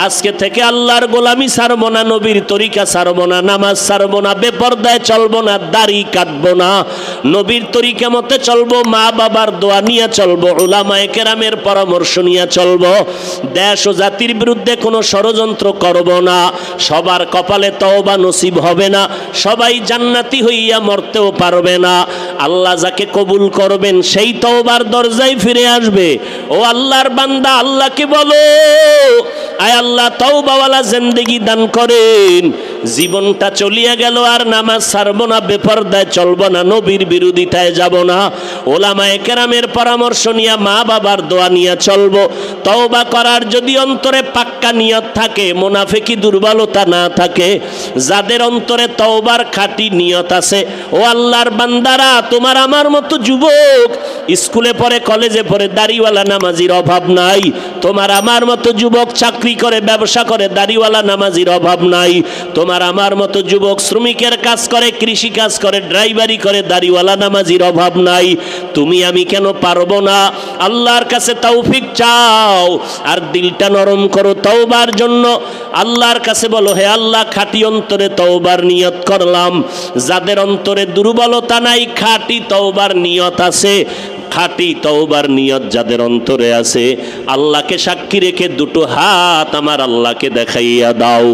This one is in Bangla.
আজকে থেকে আল্লাহর গোলামি ছাড়বো না, নবীর তরিকা ছাড়বো না, নামাজ ছাড়বো না, বেপরদায় চলবো না, দাড়ি কাটবো না, নবীর তরিকা মতে চলবো, মা বাবার দোয়া নিয়ে চলবো, উলামায়ে কেরামের পরামর্শ নিয়ে চলবো, দেশ ও জাতির বিরুদ্ধে কোনো ষড়যন্ত্র করব না। সবার কপালে তওবা নসিব হবে না, সবাই জান্নাতি হইয়া মরতেও পারবে না। আল্লাহ যাকে কবুল করবেন সেই তওবার দরজায় ফিরে আসবে। ও আল্লাহর বান্দা, আল্লাহকে বলো, আয় আল্লাহ তওবাওয়ালা জিন্দেগি দান করেন। জীবনটা চলিয়া গেল, আর নামাজ ছাড়বো না, বেপরদায় চলবো না, নবীর বিরোধিতায় যাব না, ওলামায়ে কেরামের পরামর্শ নিয়ে, মা বাবার দোয়া নিয়ে চলবো। তওবা করার যদি অন্তরে পাক্কা নিয়ত থাকে, মুনাফিকি দুর্বলতা না থাকে, যাদের অন্তরে তওবার খাঁটি নিয়ত আছে, ও আল্লাহর বান্দারা, তোমার আমার মতো যুবক স্কুলে পড়ে, কলেজে পড়ে, দাড়িওয়ালা নামাজির অভাব নাই। তোমার আমার মতো যুবক চাকরি করে, ব্যবসা করে, দাড়িওয়ালা নামাজির অভাব নাই। তোমার আমার মতো যুবক শ্রমিকের কাজ করে, কৃষি কাজ করে, ড্রাইভারি করে, দাড়িওয়ালা নামাজির অভাব নাই। তুমি আমি কেন পারবো না? আল্লাহর কাছে তৌফিক চাও, আর দিলটা নরম করো তওবার জন্য। আল্লাহর কাছে বলো, হে আল্লাহ, খাঁটি অন্তরে তওবার নিয়ত করলাম। যাদের অন্তরে দুর্বলতা নাই, খাঁটি তওবার নিয়ত আছে, খাঁটি তওবার নিয়ত যাদের অন্তরে আছে, আল্লাহকে সাক্ষী রেখে দুটো হাত আমার আল্লাহকে দেখাইয়া দাও।